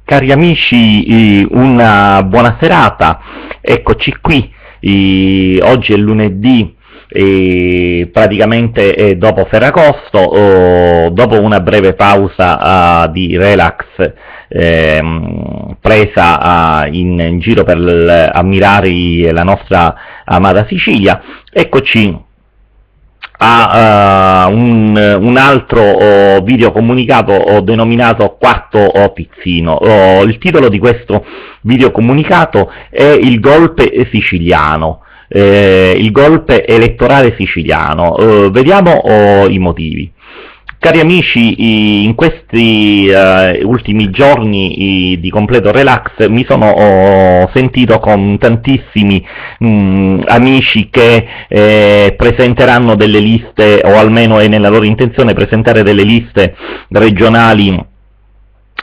Cari amici, una buona serata, eccoci qui, oggi è lunedì, praticamente dopo Ferragosto, dopo una breve pausa di relax presa in giro per ammirare la nostra amata Sicilia, eccoci a un altro video comunicato ho denominato Quarto Pizzino. Il titolo di questo video comunicato è il golpe siciliano, il golpe elettorale siciliano. Vediamo i motivi. Cari amici, in questi ultimi giorni di completo relax mi sono sentito con tantissimi amici che presenteranno delle liste, o almeno è nella loro intenzione presentare delle liste regionali,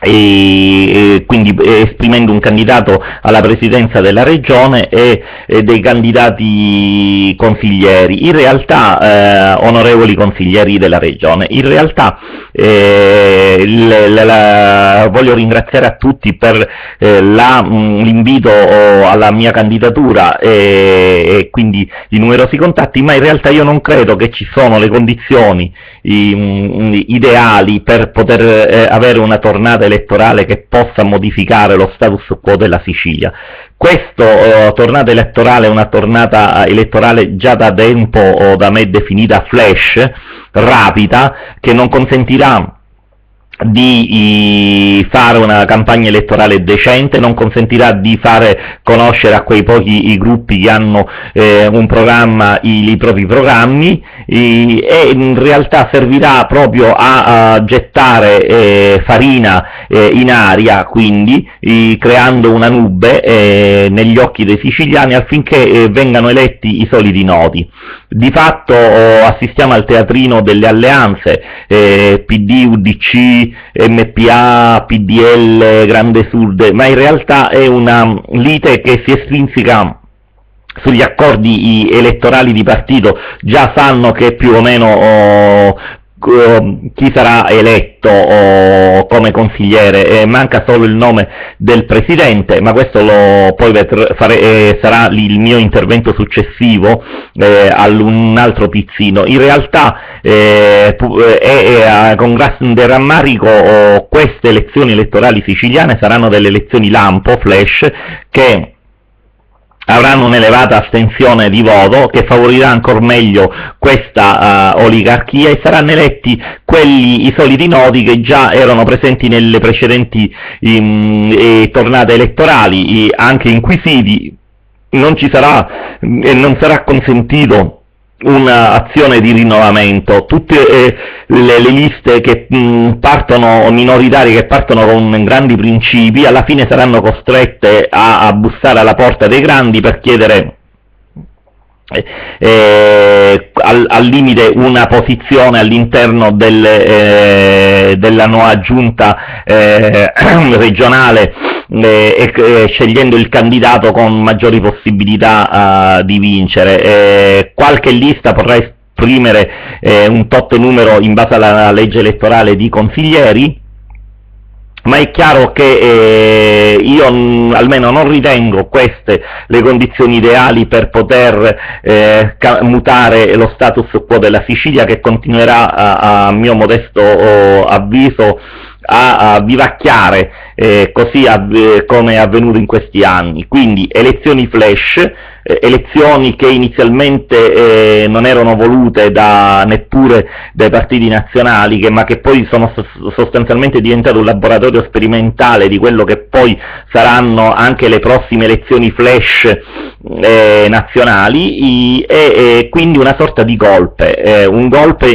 e quindi esprimendo un candidato alla presidenza della regione e dei candidati consiglieri, in realtà onorevoli consiglieri della regione. In realtà voglio ringraziare a tutti per l'invito alla mia candidatura e quindi i numerosi contatti, ma in realtà io non credo che ci sono le condizioni ideali per poter avere una tornata elettorale che possa modificare lo status quo della Sicilia. Questa tornata elettorale è una tornata elettorale già da tempo da me definita flash, rapida, che non consentirà di fare una campagna elettorale decente, non consentirà di fare conoscere a quei pochi gruppi che hanno un programma i propri programmi, e in realtà servirà proprio a gettare farina in aria, quindi creando una nube negli occhi dei siciliani affinché vengano eletti i soliti noti. Di fatto assistiamo al teatrino delle alleanze, PD, UDC, MPA, PDL, Grande Sud, ma in realtà è una lite che si estrinseca sugli accordi elettorali di partito. Già sanno che più o meno chi sarà eletto come consigliere, manca solo il nome del presidente, ma questo poi sarà il mio intervento successivo ad un altro pizzino. In realtà con grande rammarico queste elezioni elettorali siciliane saranno delle elezioni lampo, flash, che avranno un'elevata astensione di voto, che favorirà ancor meglio questa oligarchia, e saranno eletti i soliti noti che già erano presenti nelle precedenti tornate elettorali, anche inquisiti. Non ci sarà e non sarà consentito un'azione di rinnovamento. Tutte le liste che partono minoritarie, che partono con grandi principi, alla fine saranno costrette a bussare alla porta dei grandi per chiedere al limite una posizione all'interno della nuova giunta regionale, scegliendo il candidato con maggiori possibilità di vincere. Qualche lista potrà esprimere un tot numero in base alla legge elettorale di consiglieri, ma è chiaro che io almeno non ritengo queste le condizioni ideali per poter mutare lo status quo della Sicilia, che continuerà a mio modesto avviso a vivacchiare così come è avvenuto in questi anni. Quindi elezioni flash, elezioni che inizialmente non erano volute neppure dai partiti nazionali, ma che poi sono sostanzialmente diventate un laboratorio sperimentale di quello che poi saranno anche le prossime elezioni flash nazionali, e quindi una sorta di golpe, un golpe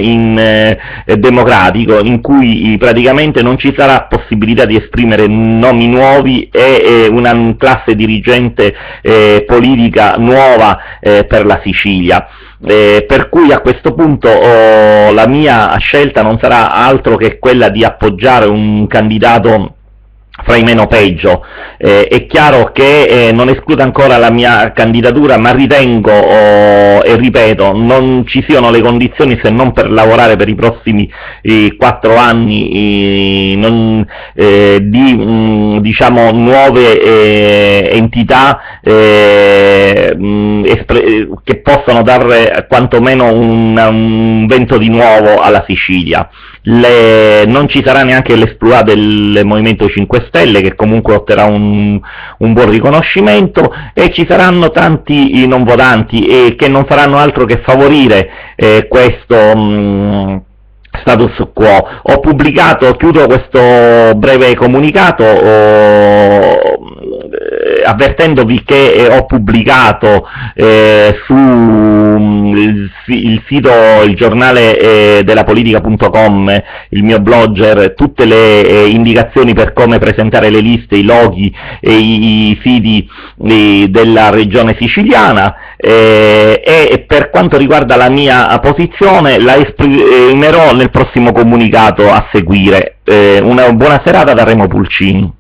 democratico, in cui praticamente non ci sarà possibilità di esprimere nomi nuovi e una classe dirigente politica nuova per la Sicilia. Per cui a questo punto la mia scelta non sarà altro che quella di appoggiare un candidato fra i meno peggio. È chiaro che non escludo ancora la mia candidatura, ma ritengo, e ripeto, non ci siano le condizioni, se non per lavorare per i prossimi 4 anni, di diciamo nuove entità che possano dare quantomeno un vento di nuovo alla Sicilia. Non ci sarà neanche l'esploit del Movimento 5 Stelle, che comunque otterrà un buon riconoscimento, e ci saranno tanti non votanti che non faranno altro che favorire questo status quo. Ho pubblicato, chiudo questo breve comunicato avvertendovi che ho pubblicato su il sito, il giornale della politica.com, il mio blogger, tutte le indicazioni per come presentare le liste, i loghi e i siti della regione siciliana, e per quanto riguarda la mia posizione la esprimerò nel prossimo comunicato a seguire. Una buona serata da Remo Pulcini.